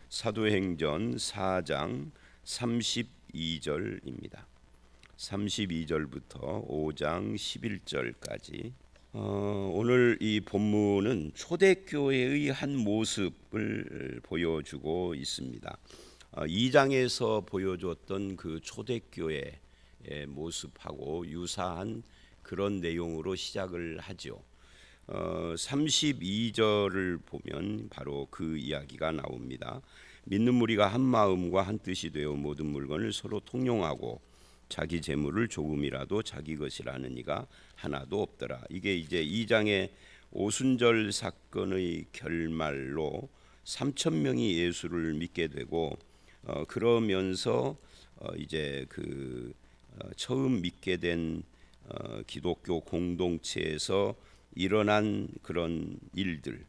사도행전 4장 32절입니다. 32절부터 5장 11절까지. 오늘 이 본문은 초대교회의 한 모습을 보여주고 있습니다. 2장에서 보여줬던 그 초대교회의 모습하고 유사한 그런 내용으로 시작을 하죠. 32절을 보면 바로 그 이야기가 나옵니다. 믿는 무리가 한 마음과 한 뜻이 되어 모든 물건을 서로 통용하고 자기 재물을 조금이라도 자기 것이라는 이가 하나도 없더라. 이게 이제 2장의 오순절 사건의 결말로 3,000명이 예수를 믿게 되고 그러면서 이제 처음 믿게 된 기독교 공동체에서 일어난 그런 일들,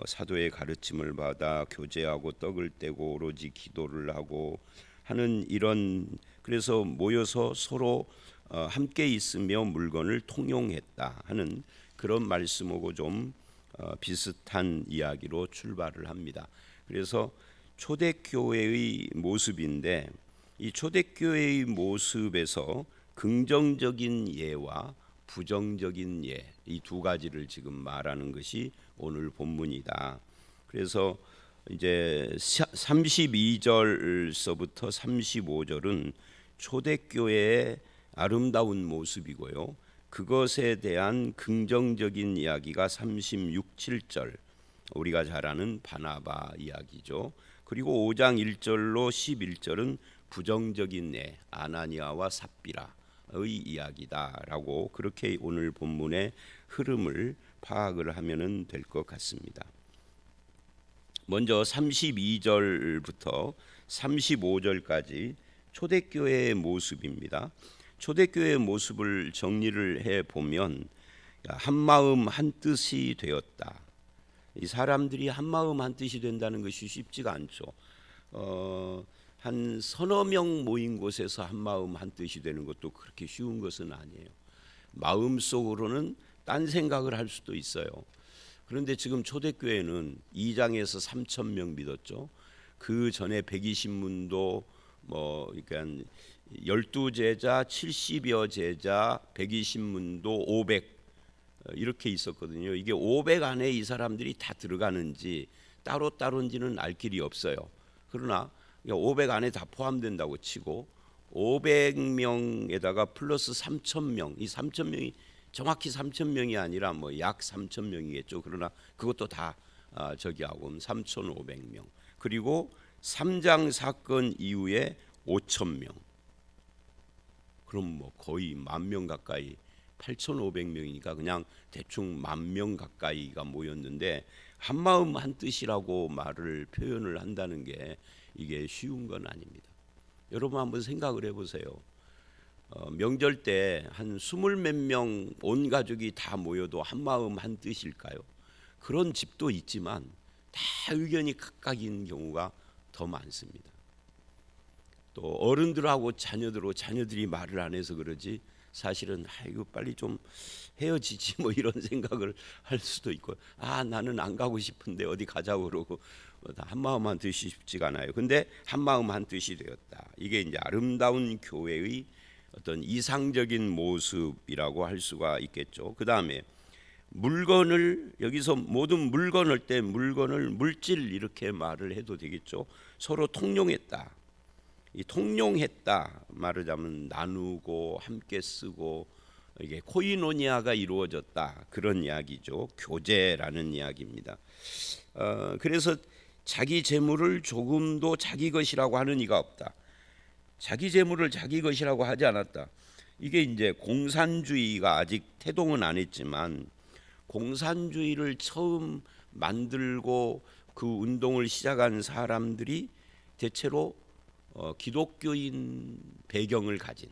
사도의 가르침을 받아 교제하고 떡을 떼고 오로지 기도를 하고 하는 이런, 그래서 모여서 서로 함께 있으며 물건을 통용했다 하는 그런 말씀하고 좀 비슷한 이야기로 출발을 합니다. 그래서 초대교회의 모습인데, 이 초대교회의 모습에서 긍정적인 예와 부정적인 예, 이 두 가지를 지금 말하는 것이 오늘 본문이다. 그래서 이제 32절서부터 35절은 초대교회의 아름다운 모습이고요. 그것에 대한 긍정적인 이야기가 36, 7절, 우리가 잘 아는 바나바 이야기죠. 그리고 5장 1절로 11절은 부정적인 예, 아나니아와 삽비라의 이야기다라고, 그렇게 오늘 본문의 흐름을 파악을 하면 될 것 같습니다. 먼저 32절부터 35절까지 초대교회의 모습입니다. 초대교회의 모습을 정리를 해보면 한 마음 한 뜻이 되었다. 이 사람들이 한 마음 한 뜻이 된다는 것이 쉽지가 않죠. 한 서너 명 모인 곳에서 한 마음 한 뜻이 되는 것도 그렇게 쉬운 것은 아니에요. 마음속으로는 딴 생각을 할 수도 있어요. 그런데 지금 초대교회는 2장에서 3,000명 믿었죠. 그 전에 120문도 그러니까 12제자, 70여 제자, 120문도, 500 이렇게 있었거든요. 이게 500 안에 이 사람들이 다 들어가는지 따로따로인지는 알 길이 없어요. 그러나 500 안에 다 포함된다고 치고 500명에다가 플러스 3,000명, 이 3,000명이 정확히 3,000명이 아니라 약 3,000명이겠죠. 그러나 그것도 다 저기하고 3,500명. 그리고 3장 사건 이후에 5,000명. 그럼 거의 10,000명 가까이, 8,500명이니까 그냥 대충 10,000명 가까이가 모였는데 한 마음 한 뜻이라고 말을 표현을 한다는 게 이게 쉬운 건 아닙니다. 여러분 한번 생각을 해보세요. 명절 때 한 20몇 명 온 가족이 다 모여도 한 마음 한 뜻일까요? 그런 집도 있지만 다 의견이 각각인 경우가 더 많습니다. 또 어른들하고 자녀들이 말을 안 해서 그러지 사실은 이거 빨리 좀 헤어지지 이런 생각을 할 수도 있고, 나는 안 가고 싶은데 어디 가자고 그러고 한 마음 한 뜻이 쉽지가 않아요. 근데 한 마음 한 뜻이 되었다. 이게 이제 아름다운 교회의 어떤 이상적인 모습이라고 할 수가 있겠죠. 그 다음에 물건을, 여기서 모든 물건을 때 물건을 물질 이렇게 말을 해도 되겠죠. 서로 통용했다. 이 통용했다 말하자면 나누고 함께 쓰고 이게 코이노니아가 이루어졌다, 그런 이야기죠. 교제라는 이야기입니다. 그래서 자기 재물을 조금도 자기 것이라고 하는 이가 없다. 자기 재물을 자기 것이라고 하지 않았다. 이게 이제 공산주의가 아직 태동은 안 했지만, 공산주의를 처음 만들고 그 운동을 시작한 사람들이 대체로 기독교인 배경을 가진,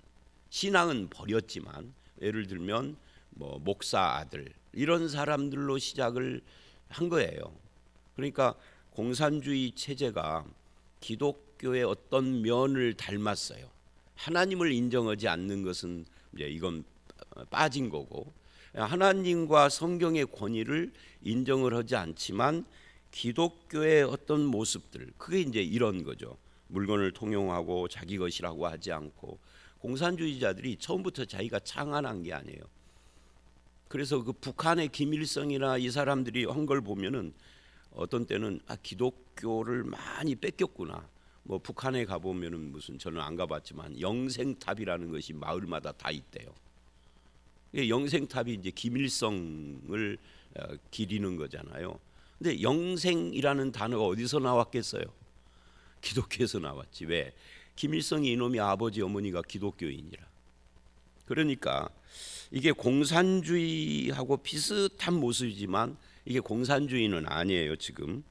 신앙은 버렸지만 예를 들면 목사 아들 이런 사람들로 시작을 한 거예요. 그러니까 공산주의 체제가 기독교의 어떤 면을 닮았어요. 하나님을 인정하지 않는 것은 이제 이건 빠진 거고, 하나님과 성경의 권위를 인정을 하지 않지만 기독교의 어떤 모습들, 그게 이제 이런 거죠. 물건을 통용하고 자기 것이라고 하지 않고, 공산주의자들이 처음부터 자기가 창안한 게 아니에요. 그래서 그 북한의 김일성이나 이 사람들이 한 걸 보면은 어떤 때는 기독교를 많이 뺏겼구나. 뭐 북한에 가보면은 무슨, 저는 안 가봤지만 영생탑이라는 것이 마을마다 다 있대요. 영생탑이 이제 김일성을 기리는 거잖아요. 근데 영생이라는 단어가 어디서 나왔겠어요? 기독교에서 나왔지. 왜? 김일성이 이놈이 아버지 어머니가 기독교인이라. 그러니까 이게 공산주의하고 비슷한 모습이지만 이게 공산주의는 아니에요. 지금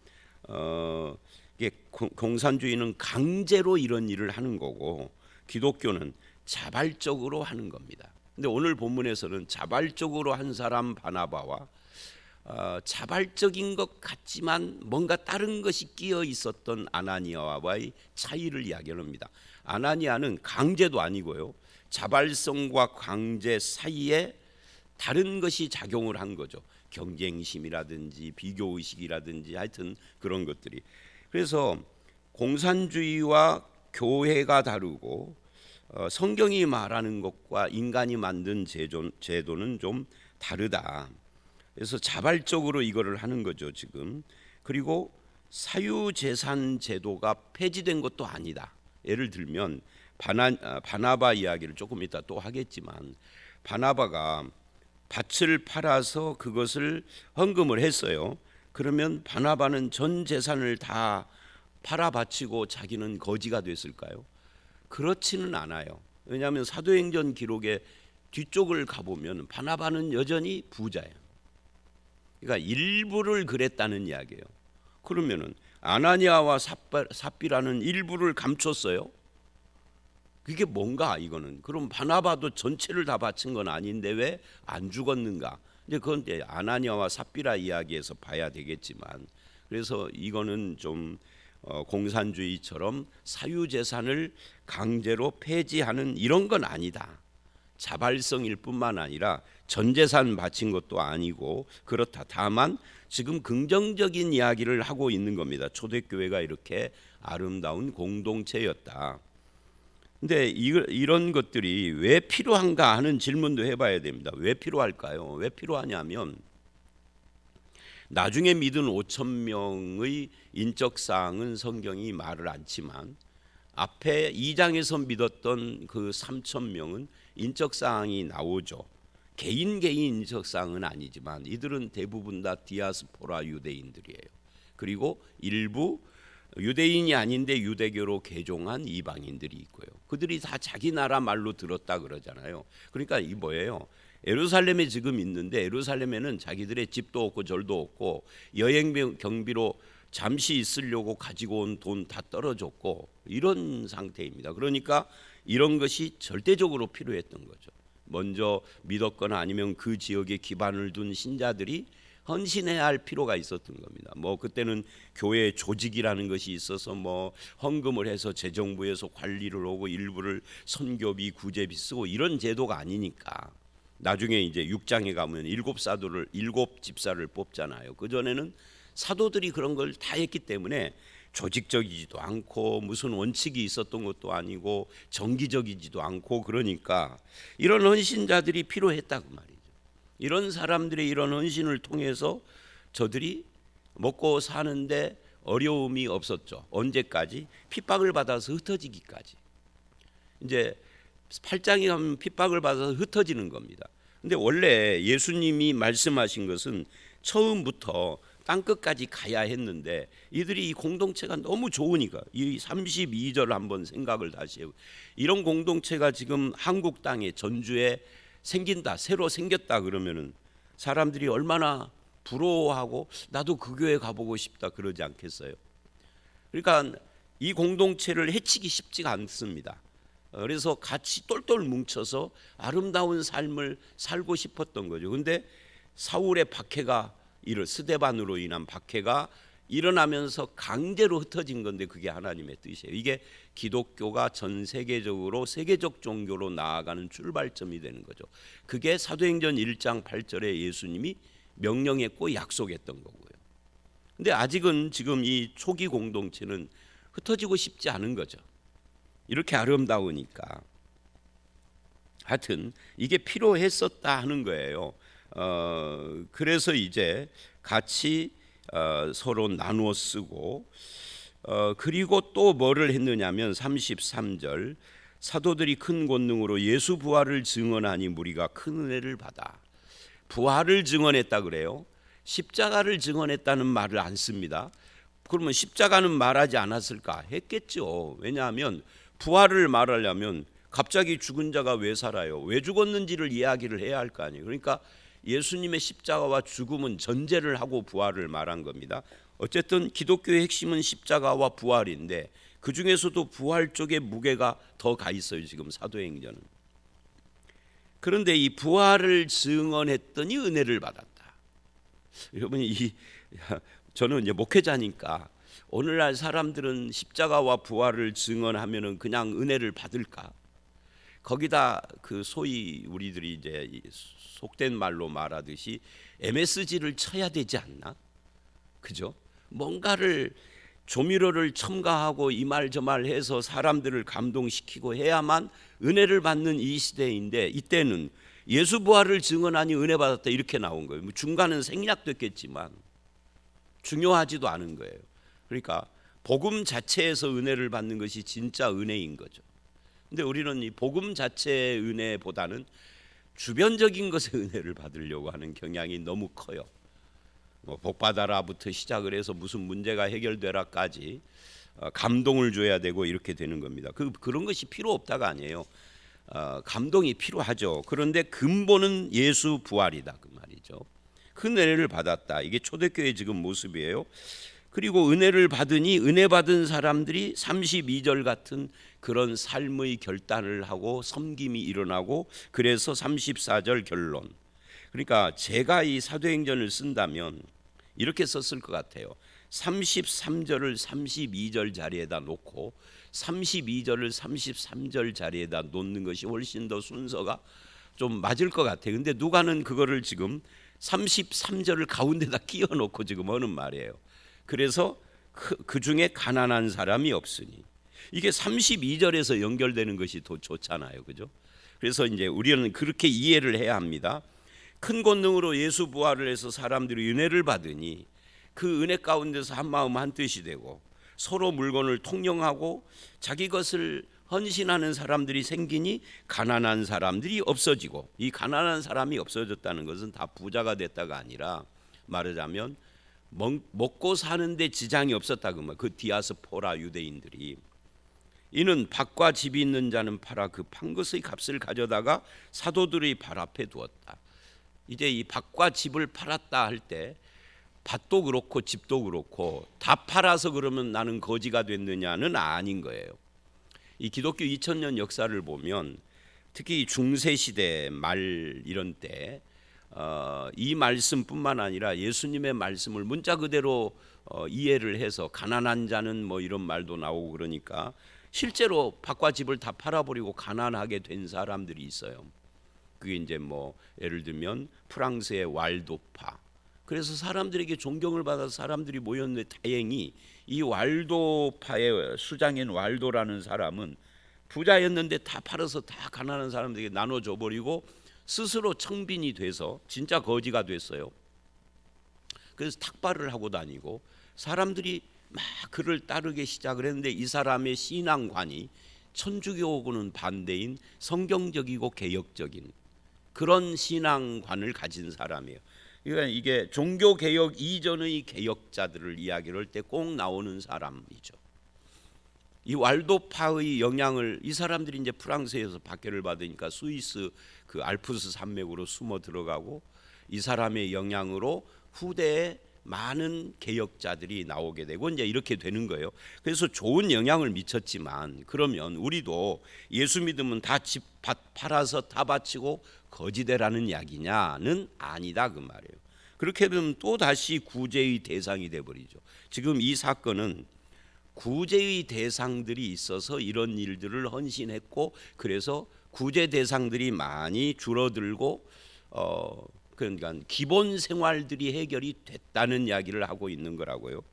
이게 공산주의는 강제로 이런 일을 하는 거고, 기독교는 자발적으로 하는 겁니다. 근데 오늘 본문에서는 자발적으로 한 사람 바나바와 자발적인 것 같지만 뭔가 다른 것이 끼어 있었던 아나니아와의 차이를 이야기합니다. 아나니아는 강제도 아니고요, 자발성과 강제 사이에 다른 것이 작용을 한 거죠. 경쟁심이라든지 비교의식이라든지 하여튼 그런 것들이. 그래서 공산주의와 교회가 다르고 성경이 말하는 것과 인간이 만든 제도는 좀 다르다. 그래서 자발적으로 이거를 하는 거죠 지금. 그리고 사유재산 제도가 폐지된 것도 아니다. 예를 들면 바나바 이야기를 조금 이따 또 하겠지만, 바나바가 밭을 팔아서 그것을 헌금을 했어요. 그러면 바나바는 전 재산을 다 팔아 바치고 자기는 거지가 됐을까요? 그렇지는 않아요. 왜냐하면 사도행전 기록의 뒤쪽을 가보면 바나바는 여전히 부자예요. 그러니까 일부를 그랬다는 이야기예요. 그러면은 아나니아와 삽비라는 일부를 감췄어요. 그게 뭔가 이거는. 그럼 바나바도 전체를 다 바친 건 아닌데 왜 안 죽었는가? 이제 그건 아나니아와 삽비라 이야기에서 봐야 되겠지만, 그래서 이거는 좀 공산주의처럼 사유재산을 강제로 폐지하는 이런 건 아니다. 자발성일 뿐만 아니라 전 재산 바친 것도 아니고 그렇다. 다만 지금 긍정적인 이야기를 하고 있는 겁니다. 초대교회가 이렇게 아름다운 공동체였다. 근데 이런 것들이 왜 필요한가 하는 질문도 해봐야 됩니다. 왜 필요할까요? 왜 필요하냐면, 나중에 믿은 5,000명의 인적 사항은 성경이 말을 않지만 앞에 2장에서 믿었던 그 3,000명은 인적 사항이 나오죠. 개인 인적 사항은 아니지만 이들은 대부분 다 디아스포라 유대인들이에요. 그리고 일부 유대인이 아닌데 유대교로 개종한 이방인들이 있고요. 그들이 다 자기 나라 말로 들었다 그러잖아요. 그러니까 이 뭐예요? 예루살렘에 지금 있는데 예루살렘에는 자기들의 집도 없고 절도 없고 여행 경비로 잠시 있으려고 가지고 온 돈 다 떨어졌고 이런 상태입니다. 그러니까 이런 것이 절대적으로 필요했던 거죠. 먼저 믿었거나 아니면 그 지역에 기반을 둔 신자들이 헌신해야 할 필요가 있었던 겁니다. 뭐 그때는 교회 조직이라는 것이 있어서 뭐 헌금을 해서 재정부에서 관리를 하고 일부를 선교비 구제비 쓰고 이런 제도가 아니니까. 나중에 이제 6장에 가면 7 집사를 뽑잖아요. 그 전에는 사도들이 그런 걸 다 했기 때문에 조직적이지도 않고 무슨 원칙이 있었던 것도 아니고 정기적이지도 않고, 그러니까 이런 헌신자들이 필요했다 그 말이죠. 이런 사람들의 이런 헌신을 통해서 저들이 먹고 사는데 어려움이 없었죠. 언제까지? 핍박을 받아서 흩어지기까지. 이제 8장에 가면 핍박을 받아서 흩어지는 겁니다. 근데 원래 예수님이 말씀하신 것은 처음부터 땅끝까지 가야 했는데 이들이 이 공동체가 너무 좋으니까, 이 32절 한번 생각을 다시 해요. 이런 공동체가 지금 한국 땅에 전주에 생긴다, 새로 생겼다 그러면은 사람들이 얼마나 부러워하고 나도 그 교회 가보고 싶다 그러지 않겠어요? 그러니까 이 공동체를 해치기 쉽지가 않습니다. 그래서 같이 똘똘 뭉쳐서 아름다운 삶을 살고 싶었던 거죠. 근데 사울의 박해가, 스데반으로 인한 박해가 일어나면서 강제로 흩어진 건데 그게 하나님의 뜻이에요. 이게 기독교가 전 세계적으로 세계적 종교로 나아가는 출발점이 되는 거죠. 그게 사도행전 1장 8절에 예수님이 명령했고 약속했던 거고요. 근데 아직은 지금 이 초기 공동체는 흩어지고 싶지 않은 거죠. 이렇게 아름다우니까. 하여튼 이게 필요했었다 하는 거예요. 그래서 이제 같이 서로 나누어 쓰고, 그리고 또 뭐를 했느냐면 33절, 사도들이 큰 권능으로 예수 부활을 증언하니 무리가 큰 은혜를 받아. 부활을 증언했다 그래요. 십자가를 증언했다는 말을 안 씁니다. 그러면 십자가는 말하지 않았을까? 했겠죠. 왜냐하면 부활을 말하려면 갑자기 죽은 자가 왜 살아요? 왜 죽었는지를 이야기를 해야 할 거 아니에요. 그러니까 예수님의 십자가와 죽음은 전제를 하고 부활을 말한 겁니다. 어쨌든 기독교의 핵심은 십자가와 부활인데 그 중에서도 부활 쪽에 무게가 더 가 있어요. 지금 사도행전은. 그런데 이 부활을 증언했더니 은혜를 받았다. 여러분, 저는 이제 목회자니까 오늘날 사람들은 십자가와 부활을 증언하면은 그냥 은혜를 받을까? 거기다 그 소위 우리들이 이제 속된 말로 말하듯이 MSG를 쳐야 되지 않나? 그죠? 뭔가를 조미료를 첨가하고 이 말 저 말 해서 사람들을 감동시키고 해야만 은혜를 받는 이 시대인데, 이때는 예수 부활을 증언하니 은혜 받았다 이렇게 나온 거예요. 중간은 생략됐겠지만 중요하지도 않은 거예요. 그러니까 복음 자체에서 은혜를 받는 것이 진짜 은혜인 거죠. 근데 우리는 이 복음 자체의 은혜보다는 주변적인 것의 은혜를 받으려고 하는 경향이 너무 커요. 뭐 복받아라부터 시작을 해서 무슨 문제가 해결되라까지 감동을 줘야 되고 이렇게 되는 겁니다. 그런 것이 필요 없다가 아니에요. 감동이 필요하죠. 그런데 근본은 예수 부활이다 그 말이죠. 큰 은혜를 받았다. 이게 초대교회 지금 모습이에요. 그리고 은혜를 받으니 은혜 받은 사람들이 32절 같은 그런 삶의 결단을 하고 섬김이 일어나고, 그래서 34절 결론. 그러니까 제가 이 사도행전을 쓴다면 이렇게 썼을 것 같아요. 33절을 32절 자리에다 놓고 32절을 33절 자리에다 놓는 것이 훨씬 더 순서가 좀 맞을 것 같아요. 근데 누가는 그거를 지금 33절을 가운데다 끼워 놓고 지금 하는 말이에요. 그래서 그 중에 가난한 사람이 없으니, 이게 32절에서 연결되는 것이 더 좋잖아요. 그죠? 그래서 이제 우리는 그렇게 이해를 해야 합니다. 큰 권능으로 예수 부활을 해서 사람들이 은혜를 받으니 그 은혜 가운데서 한 마음 한 뜻이 되고 서로 물건을 통용하고 자기 것을 헌신하는 사람들이 생기니 가난한 사람들이 없어지고, 이 가난한 사람이 없어졌다는 것은 다 부자가 됐다가 아니라 말하자면 먹고 사는데 지장이 없었다 그 말. 그 디아스포라 유대인들이, 이는 밭과 집이 있는 자는 팔아 그 판 것의 값을 가져다가 사도들의 발 앞에 두었다. 이제 이 밭과 집을 팔았다 할 때 밭도 그렇고 집도 그렇고 다 팔아서 그러면 나는 거지가 됐느냐는 아닌 거예요. 이 기독교 2000년 역사를 보면 특히 중세 시대 말 이런 때 이 말씀뿐만 아니라 예수님의 말씀을 문자 그대로 이해를 해서 가난한 자는 뭐 이런 말도 나오고, 그러니까 실제로 밭과 집을 다 팔아버리고 가난하게 된 사람들이 있어요. 그게 이제 뭐 예를 들면 프랑스의 왈도파. 그래서 사람들에게 존경을 받아서 사람들이 모였는데, 다행히 이 왈도파의 수장인 왈도라는 사람은 부자였는데 다 팔아서 다 가난한 사람들에게 나눠줘 버리고 스스로 청빈이 돼서 진짜 거지가 됐어요. 그래서 탁발을 하고 다니고 사람들이 막 그를 따르게 시작을 했는데, 이 사람의 신앙관이 천주교하고는 반대인 성경적이고 개혁적인 그런 신앙관을 가진 사람이에요. 그러니까 이게 종교개혁 이전의 개혁자들을 이야기를 할 때 꼭 나오는 사람이죠. 이 왈도파의 영향을, 이 사람들이 이제 프랑스에서 박해를 받으니까 스위스 그 알프스 산맥으로 숨어 들어가고, 이 사람의 영향으로 후대에 많은 개혁자들이 나오게 되고 이제 이렇게 되는 거예요. 그래서 좋은 영향을 미쳤지만, 그러면 우리도 예수 믿으면 다 집 밭 팔아서 다 바치고 거지되라는 이야기냐는 아니다 그 말이에요. 그렇게 되면 또 다시 구제의 대상이 돼 버리죠. 지금 이 사건은 구제의 대상들이 있어서 이런 일들을 헌신했고, 그래서 구제 대상들이 많이 줄어들고 그러니까 기본 생활들이 해결이 됐다는 이야기를 하고 있는 거라고요.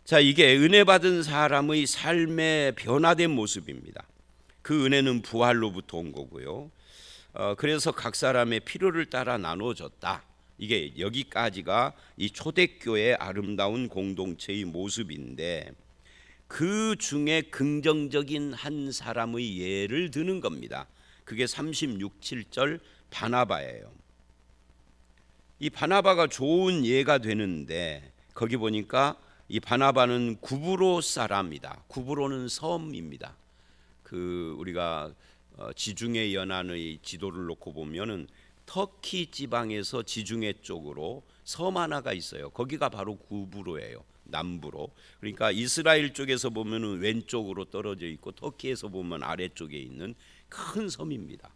자, 이게 은혜 받은 사람의 삶의 변화된 모습입니다. 그 은혜는 부활로부터 온 거고요. 그래서 각 사람의 필요를 따라 나눠졌다. 이게 여기까지가 이 초대교회의 아름다운 공동체의 모습인데, 그 중에 긍정적인 한 사람의 예를 드는 겁니다. 그게 36, 7절 바나바예요. 이 바나바가 좋은 예가 되는데, 거기 보니까 이 바나바는 구브로 사람이다. 구브로는 섬입니다. 그 우리가 지중해 연안의 지도를 놓고 보면은 터키 지방에서 지중해 쪽으로 섬 하나가 있어요. 거기가 바로 구브로예요. 남부로. 그러니까 이스라엘 쪽에서 보면은 왼쪽으로 떨어져 있고, 터키에서 보면 아래쪽에 있는 큰 섬입니다.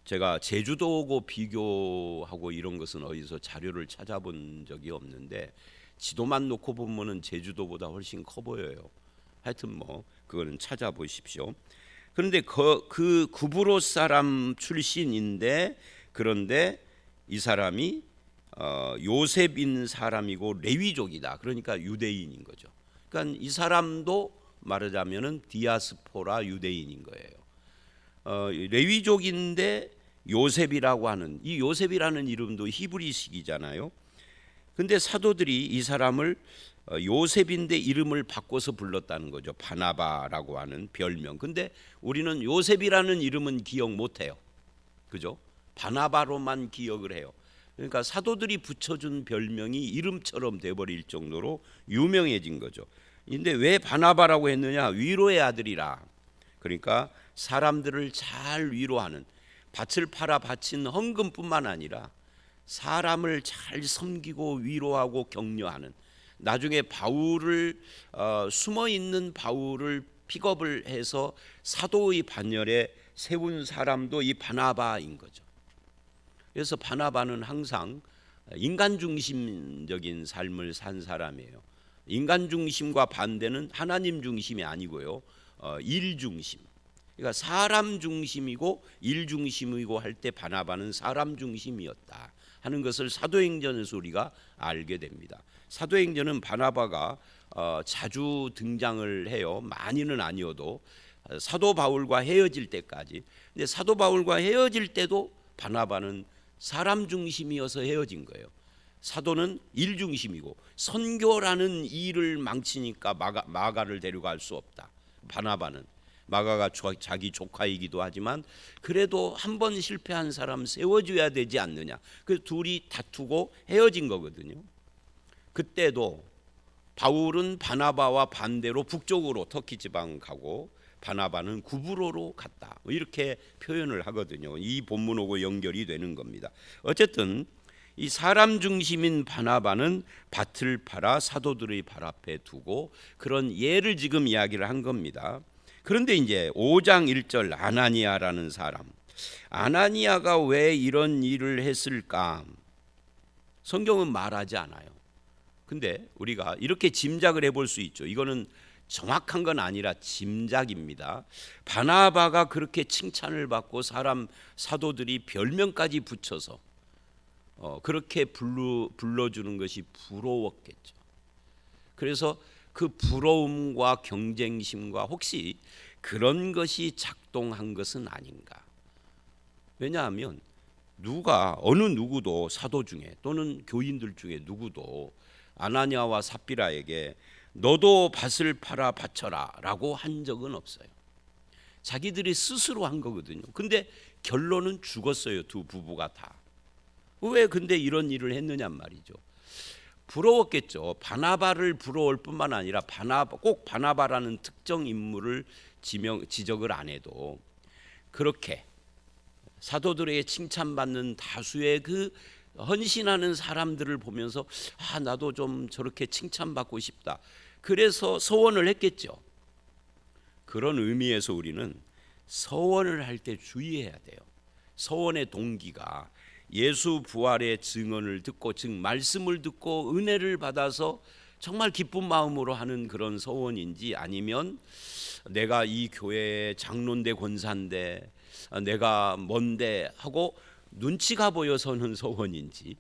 제가 제주도하고 비교하고 이런 것은 어디서 자료를 찾아본 적이 없는데, 지도만 놓고 보면은 제주도보다 훨씬 커 보여요. 하여튼 뭐 그거는 찾아보십시오. 그런데 그 구브로 사람 출신인데, 그런데 이 사람이 요셉인 사람이고 레위족이다. 그러니까 유대인인 거죠. 그러니까 이 사람도 말하자면은 디아스포라 유대인인 거예요. 레위족인데 요셉이라고 하는, 이 요셉이라는 이름도 히브리식이잖아요. 근데 사도들이 이 사람을 요셉인데 이름을 바꿔서 불렀다는 거죠. 바나바라고 하는 별명. 근데 우리는 요셉이라는 이름은 기억 못해요. 그죠? 바나바로만 기억을 해요. 그러니까 사도들이 붙여준 별명이 이름처럼 돼버릴 정도로 유명해진 거죠. 근데 왜 바나바라고 했느냐? 위로의 아들이라. 그러니까 사람들을 잘 위로하는, 밭을 팔아 바친 헌금뿐만 아니라 사람을 잘 섬기고 위로하고 격려하는, 나중에 바울을 숨어 있는 바울을 픽업을 해서 사도의 반열에 세운 사람도 이 바나바인 거죠. 그래서 바나바는 항상 인간 중심적인 삶을 산 사람이에요. 인간 중심과 반대는 하나님 중심이 아니고요, 일 중심. 그러니까 사람 중심이고 일 중심이고 할 때 바나바는 사람 중심이었다 하는 것을 사도행전에서 우리가 알게 됩니다. 사도행전은 바나바가 자주 등장을 해요. 많이는 아니어도 사도 바울과 헤어질 때까지. 근데 사도 바울과 헤어질 때도 바나바는 사람 중심이어서 헤어진 거예요. 사도는 일 중심이고, 선교라는 일을 망치니까 마가를 데려갈 수 없다. 바나바는 마가가 자기 조카이기도 하지만 그래도 한 번 실패한 사람 세워줘야 되지 않느냐. 그래서 둘이 다투고 헤어진 거거든요. 그때도 바울은 바나바와 반대로 북쪽으로 터키 지방 가고, 바나바는 구브로로 갔다. 이렇게 표현을 하거든요. 이 본문하고 연결이 되는 겁니다. 어쨌든 이 사람 중심인 바나바는 밭을 팔아 사도들의 발 앞에 두고, 그런 예를 지금 이야기를 한 겁니다. 그런데 이제 5장 1절 아나니아라는 사람, 아나니아가 왜 이런 일을 했을까? 성경은 말하지 않아요. 근데 우리가 이렇게 짐작을 해볼 수 있죠. 이거는 정확한 건 아니라 짐작입니다. 바나바가 그렇게 칭찬을 받고 사도들이 별명까지 붙여서 그렇게 불러주는 것이 부러웠겠죠. 그래서 그 부러움과 경쟁심과 혹시 그런 것이 작동한 것은 아닌가. 왜냐하면 어느 누구도 사도 중에 또는 교인들 중에 누구도 아나니아와 삽비라에게 너도 밭을 팔아 바쳐라 라고 한 적은 없어요. 자기들이 스스로 한 거거든요. 근데 결론은 죽었어요. 두 부부가 다. 왜 근데 이런 일을 했느냐 말이죠. 부러웠겠죠. 바나바를 부러울 뿐만 아니라 꼭 바나바라는 특정 인물을 지적을 안 해도 그렇게 사도들에게 칭찬받는 다수의 그 헌신하는 사람들을 보면서 나도 좀 저렇게 칭찬받고 싶다. 그래서 서원을 했겠죠. 그런 의미에서 우리는 서원을 할 때 주의해야 돼요. 서원의 동기가 예수 부활의 증언을 듣고, 즉 말씀을 듣고 은혜를 받아서 정말 기쁜 마음으로 하는 그런 서원인지, 아니면 내가 이 교회의 장로인데 권사인데 내가 뭔데 하고 눈치가 보여서는 소원인지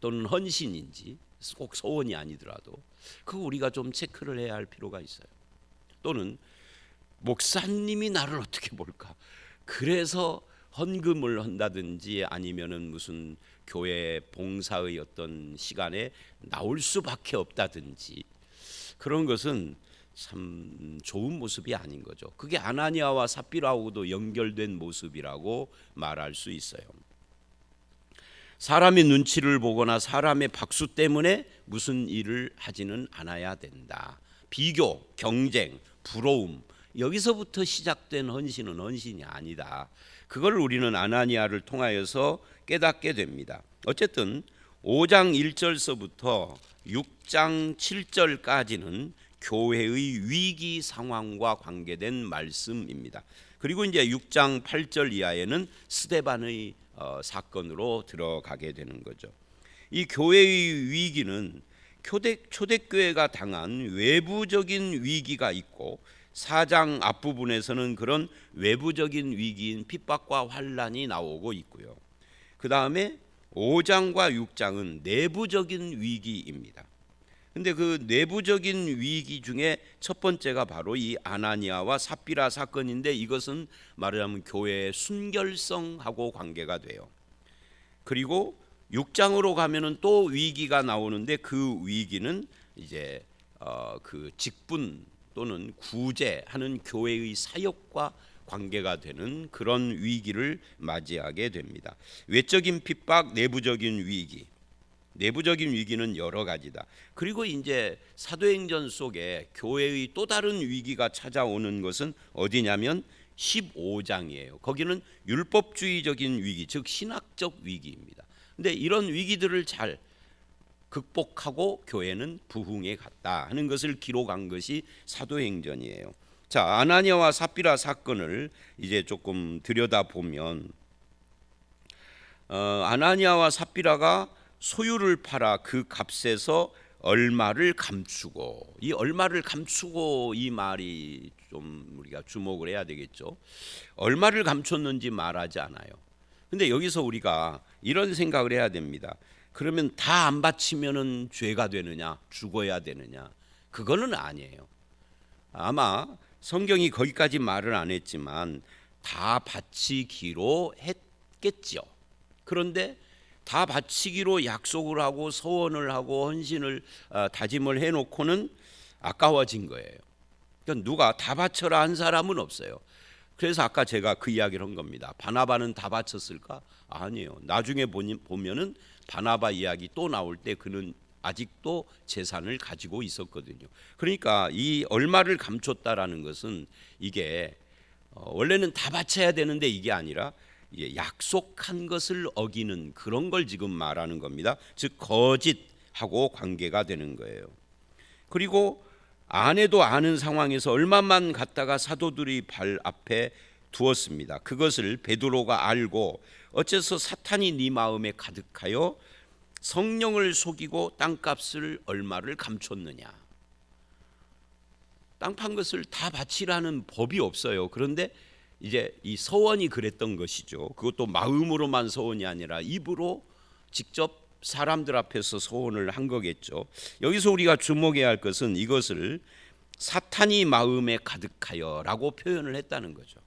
또는 헌신인지 꼭 소원이 아니더라도 그거 우리가 좀 체크를 해야 할 필요가 있어요. 또는 목사님이 나를 어떻게 볼까? 그래서 헌금을 한다든지 아니면은 무슨 교회 봉사의 어떤 시간에 나올 수밖에 없다든지 그런 것은 참 좋은 모습이 아닌 거죠. 그게 아나니아와 삽비라하고도 연결된 모습이라고 말할 수 있어요. 사람의 눈치를 보거나 사람의 박수 때문에 무슨 일을 하지는 않아야 된다. 비교, 경쟁, 부러움, 여기서부터 시작된 헌신은 헌신이 아니다. 그걸 우리는 아나니아를 통하여서 깨닫게 됩니다. 어쨌든 5장 1절서부터 6장 7절까지는 교회의 위기 상황과 관계된 말씀입니다. 그리고 이제 6장 8절 이하에는 스데반의 사건으로 들어가게 되는 거죠. 이 교회의 위기는 초대교회가 당한 외부적인 위기가 있고 4장 앞부분에서는 그런 외부적인 위기인 핍박과 환난이 나오고 있고요. 그 다음에 5장과 6장은 내부적인 위기입니다. 근데 그 내부적인 위기 중에 첫 번째가 바로 이 아나니아와 삽비라 사건인데 이것은 말하자면 교회의 순결성하고 관계가 돼요. 그리고 6장으로 가면은 또 위기가 나오는데 그 위기는 이제 그 직분 또는 구제하는 교회의 사역과 관계가 되는 그런 위기를 맞이하게 됩니다. 외적인 핍박, 내부적인 위기. 내부적인 위기는 여러 가지다. 그리고 이제 사도행전 속에 교회의 또 다른 위기가 찾아오는 것은 어디냐면 15장이에요. 거기는 율법주의적인 위기, 즉 신학적 위기입니다. 근데 이런 위기들을 잘 극복하고 교회는 부흥에 갔다 하는 것을 기록한 것이 사도행전이에요. 자, 아나니아와 삽비라 사건을 이제 조금 들여다보면 아나니아와 삽비라가 소유를 팔아 그 값에서 얼마를 감추고, 이 얼마를 감추고 이 말이 좀 우리가 주목을 해야 되겠죠. 얼마를 감췄는지 말하지 않아요. 근데 여기서 우리가 이런 생각을 해야 됩니다. 그러면 다 안 바치면은 죄가 되느냐, 죽어야 되느냐? 그거는 아니에요. 아마 성경이 거기까지 말을 안 했지만 다 바치기로 했겠죠. 그런데 다 바치기로 약속을 하고 소원을 하고 헌신을 다짐을 해놓고는 아까워진 거예요. 그러니까 누가 다 바쳐라 한 사람은 없어요. 그래서 아까 제가 그 이야기를 한 겁니다. 바나바는 다 바쳤을까? 아니에요. 나중에 보면은 바나바 이야기 또 나올 때 그는 아직도 재산을 가지고 있었거든요. 그러니까 이 얼마를 감췄다라는 것은 이게 원래는 다 바쳐야 되는데 이게 아니라 약속한 것을 어기는 그런 걸 지금 말하는 겁니다. 즉 거짓하고 관계가 되는 거예요. 그리고 아내도 아는 상황에서 얼마만 갖다가 사도들이 발 앞에 두었습니다. 그것을 베드로가 알고 어째서 사탄이 네 마음에 가득하여 성령을 속이고 땅값을 얼마를 감췄느냐. 땅 판 것을 다 바치라는 법이 없어요. 그런데 이제 이 서원이 그랬던 것이죠. 그것도 마음으로만 서원이 아니라 입으로 직접 사람들 앞에서 서원을 한 거겠죠. 여기서 우리가 주목해야 할 것은 이것을 사탄이 마음에 가득하여라고 표현을 했다는 거죠.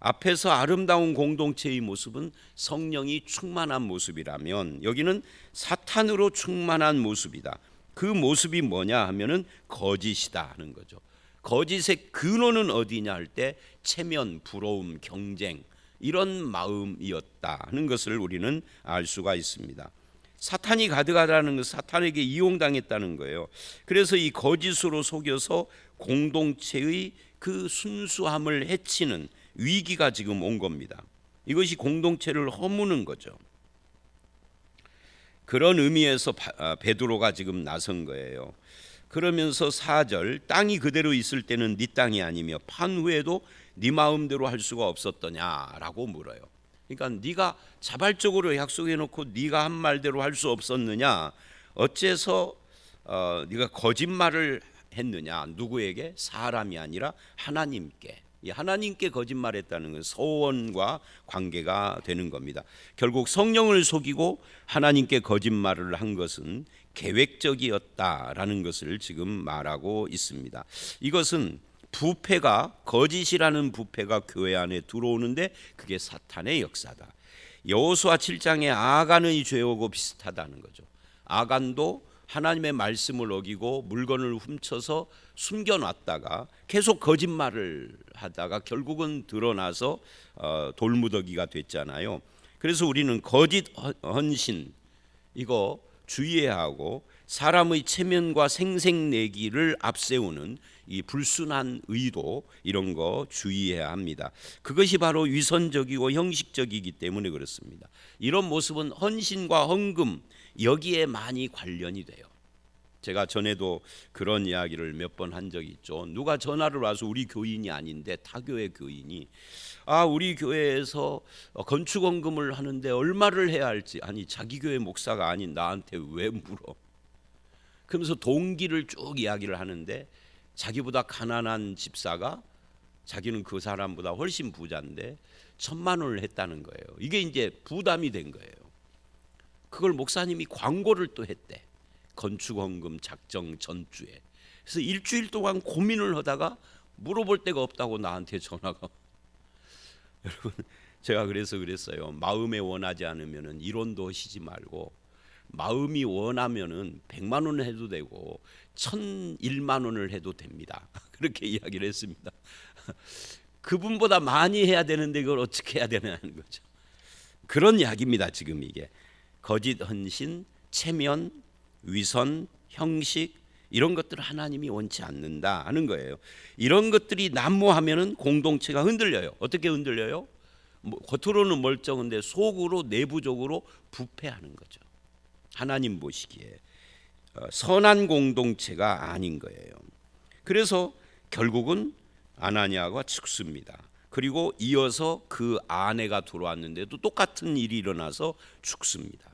앞에서 아름다운 공동체의 모습은 성령이 충만한 모습이라면 여기는 사탄으로 충만한 모습이다. 그 모습이 뭐냐 하면은 거짓이다 하는 거죠. 거짓의 근원은 어디냐 할 때 체면, 부러움, 경쟁 이런 마음이었다 하는 것을 우리는 알 수가 있습니다. 사탄이 가득하다는 것은 사탄에게 이용당했다는 거예요. 그래서 이 거짓으로 속여서 공동체의 그 순수함을 해치는 위기가 지금 온 겁니다. 이것이 공동체를 허무는 거죠. 그런 의미에서 베드로가 지금 나선 거예요. 그러면서 4절 땅이 그대로 있을 때는 네 땅이 아니며 판 후에도 네 마음대로 할 수가 없었더냐라고 물어요. 그러니까 네가 자발적으로 약속해놓고 네가 한 말대로 할 수 없었느냐? 어째서 네가 거짓말을 했느냐? 누구에게? 사람이 아니라 하나님께. 이 하나님께 거짓말했다는 건 소원과 관계가 되는 겁니다. 결국 성령을 속이고 하나님께 거짓말을 한 것은 계획적이었다라는 것을 지금 말하고 있습니다. 이것은 부패가, 거짓이라는 부패가 교회 안에 들어오는데 그게 사탄의 역사다. 여호수아 7장의 아간의 죄하고 비슷하다는 거죠. 아간도 하나님의 말씀을 어기고 물건을 훔쳐서 숨겨놨다가 계속 거짓말을 하다가 결국은 드러나서 돌무더기가 됐잖아요. 그래서 우리는 거짓 헌신 이거 주의해야 하고, 사람의 체면과 생색내기를 앞세우는 이 불순한 의도, 이런 거 주의해야 합니다. 그것이 바로 위선적이고 형식적이기 때문에 그렇습니다. 이런 모습은 헌신과 헌금, 여기에 많이 관련이 돼요. 제가 전에도 그런 이야기를 몇 번 한 적이 있죠. 누가 전화를 와서 우리 교인이 아닌데 타교회 교인이 우리 교회에서 건축헌금을 하는데 얼마를 해야 할지, 아니 자기 교회 목사가 아닌 나한테 왜 물어? 그러면서 동기를 쭉 이야기를 하는데 자기보다 가난한 집사가 자기는 그 사람보다 훨씬 부자인데 1,000만 원을 했다는 거예요. 이게 이제 부담이 된 거예요. 그걸 목사님이 광고를 또 했대. 건축헌금 작정 전주에. 그래서 일주일 동안 고민을 하다가 물어볼 데가 없다고 나한테 전화가. 여러분, 제가 그래서 그랬어요. 마음에 원하지 않으면은 이론도 하시지 말고, 마음이 원하면은 100만 원을 해도 되고 1,001만 원을 해도 됩니다. 그렇게 이야기를 했습니다. 그분보다 많이 해야 되는데 그걸 어떻게 해야 되냐는 거죠. 그런 이야기입니다. 지금 이게 거짓 헌신, 체면, 위선, 형식, 이런 것들을 하나님이 원치 않는다 하는 거예요. 이런 것들이 난무하면은 공동체가 흔들려요. 어떻게 흔들려요? 겉으로는 멀쩡한데 속으로, 내부적으로 부패하는 거죠. 하나님 보시기에 선한 공동체가 아닌 거예요. 그래서 결국은 아나니아가 죽습니다. 그리고 이어서 그 아내가 들어왔는데도 똑같은 일이 일어나서 죽습니다.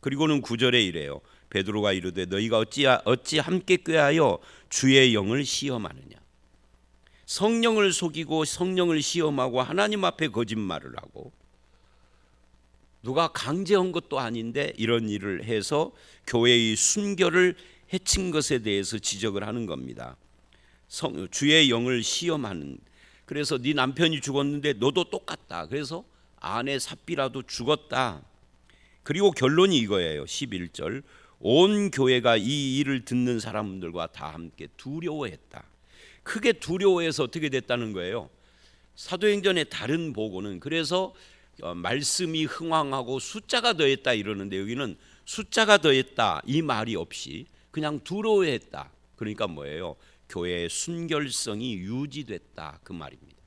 그리고는 9절에 이래요. 베드로가 이르되 너희가 어찌 함께 꾀하여 주의 영을 시험하느냐. 성령을 속이고 성령을 시험하고 하나님 앞에 거짓말을 하고, 누가 강제한 것도 아닌데 이런 일을 해서 교회의 순결을 해친 것에 대해서 지적을 하는 겁니다. 주의 영을 시험하는. 그래서 네 남편이 죽었는데 너도 똑같다. 그래서 아내 삽비라도 죽었다. 그리고 결론이 이거예요. 11절. 온 교회가 이 일을 듣는 사람들과 다 함께 두려워했다. 크게 두려워해서 어떻게 됐다는 거예요? 사도행전의 다른 보고는 그래서 말씀이 흥왕하고 숫자가 더했다 이러는데, 여기는 숫자가 더했다 이 말이 없이 그냥 두려워했다. 그러니까 뭐예요? 교회의 순결성이 유지됐다 그 말입니다.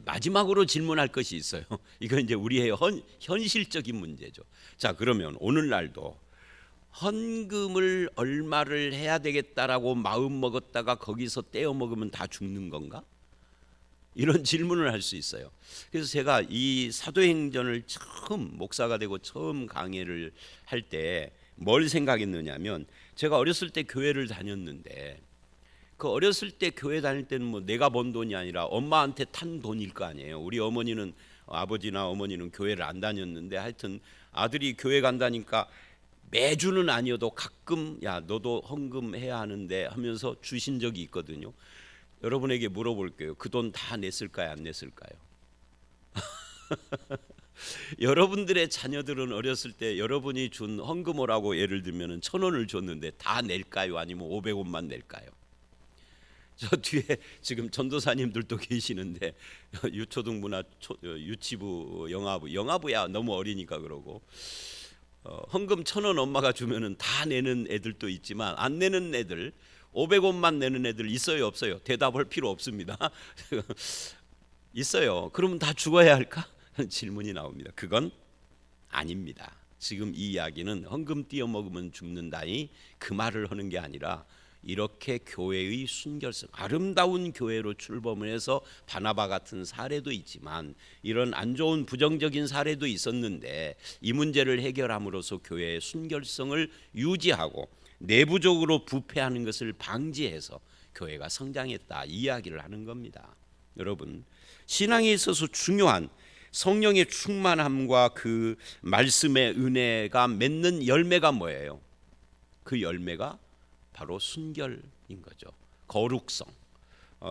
마지막으로 질문할 것이 있어요. 이건 이제 우리의 현실적인 문제죠. 자, 그러면 오늘날도 헌금을 얼마를 해야 되겠다라고 마음 먹었다가 거기서 떼어 먹으면 다 죽는 건가? 이런 질문을 할 수 있어요. 그래서 제가 이 사도행전을 처음 목사가 되고 처음 강해를 할 때 뭘 생각했느냐면, 제가 어렸을 때 교회를 다녔는데 그 어렸을 때 교회 다닐 때는 뭐 내가 번 돈이 아니라 엄마한테 탄 돈일 거 아니에요. 우리 어머니는, 아버지나 어머니는 교회를 안 다녔는데 하여튼 아들이 교회 간다니까 매주는 아니어도 가끔 야 너도 헌금해야 하는데 하면서 주신 적이 있거든요. 여러분에게 물어볼게요. 그 돈 다 냈을까요? 안 냈을까요? 여러분들의 자녀들은 어렸을 때 여러분이 준 헌금오라고 예를 들면 1,000원을 줬는데 다 낼까요? 아니면 500원만 낼까요? 저 뒤에 지금 전도사님들도 계시는데 유초등부나 유치부, 영아부야 너무 어리니까 그러고 헌금 1,000원 엄마가 주면은 다 내는 애들도 있지만 안 내는 애들, 500원만 내는 애들 있어요 없어요? 대답할 필요 없습니다. 있어요. 그러면 다 죽어야 할까? 질문이 나옵니다. 그건 아닙니다. 지금 이 이야기는 헌금 띄어 먹으면 죽는다니 그 말을 하는 게 아니라, 이렇게 교회의 순결성, 아름다운 교회로 출범을 해서 바나바 같은 사례도 있지만 이런 안 좋은 부정적인 사례도 있었는데, 이 문제를 해결함으로써 교회의 순결성을 유지하고 내부적으로 부패하는 것을 방지해서 교회가 성장했다 이 이야기를 하는 겁니다. 여러분, 신앙에 있어서 중요한 성령의 충만함과 그 말씀의 은혜가 맺는 열매가 뭐예요? 그 열매가 바로 순결인 거죠. 거룩성.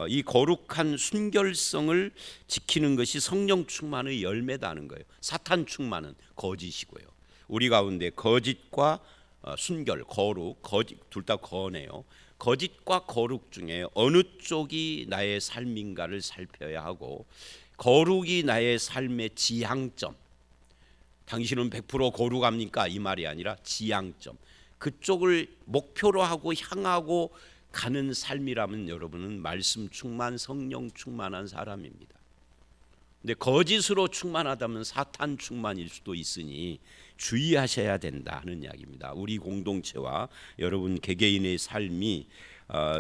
이 거룩한 순결성을 지키는 것이 성령 충만의 열매다는 거예요. 사탄 충만은 거짓이고요. 우리 가운데 거짓과 순결, 거룩, 거짓 둘 다 거네요. 거짓과 거룩 중에 어느 쪽이 나의 삶인가를 살펴야 하고, 거룩이 나의 삶의 지향점, 당신은 100% 거룩합니까? 이 말이 아니라 지향점, 그쪽을 목표로 하고 향하고 가는 삶이라면 여러분은 말씀 충만, 성령 충만한 사람입니다. 근데 거짓으로 충만하다면 사탄 충만일 수도 있으니 주의하셔야 된다 하는 이야기입니다. 우리 공동체와 여러분 개개인의 삶이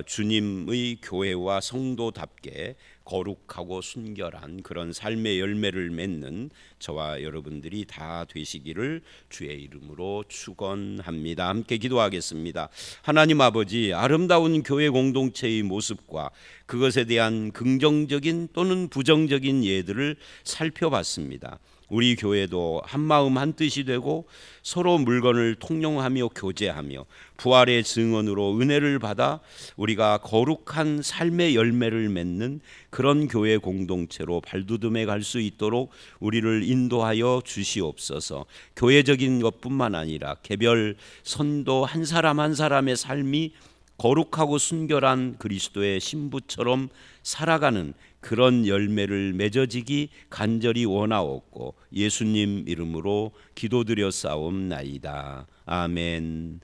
주님의 교회와 성도답게 거룩하고 순결한 그런 삶의 열매를 맺는 저와 여러분들이 다 되시기를 주의 이름으로 축원합니다. 함께 기도하겠습니다. 하나님 아버지, 아름다운 교회 공동체의 모습과 그것에 대한 긍정적인 또는 부정적인 예들을 살펴봤습니다. 우리 교회도 한마음 한뜻이 되고 서로 물건을 통용하며 교제하며 부활의 증언으로 은혜를 받아 우리가 거룩한 삶의 열매를 맺는 그런 교회 공동체로 발돋움해 갈 수 있도록 우리를 인도하여 주시옵소서. 교회적인 것뿐만 아니라 개별 선도 한 사람 한 사람의 삶이 거룩하고 순결한 그리스도의 신부처럼 살아가는 그런 열매를 맺어지기 간절히 원하옵고 예수님 이름으로 기도드려 싸움나이다. 아멘.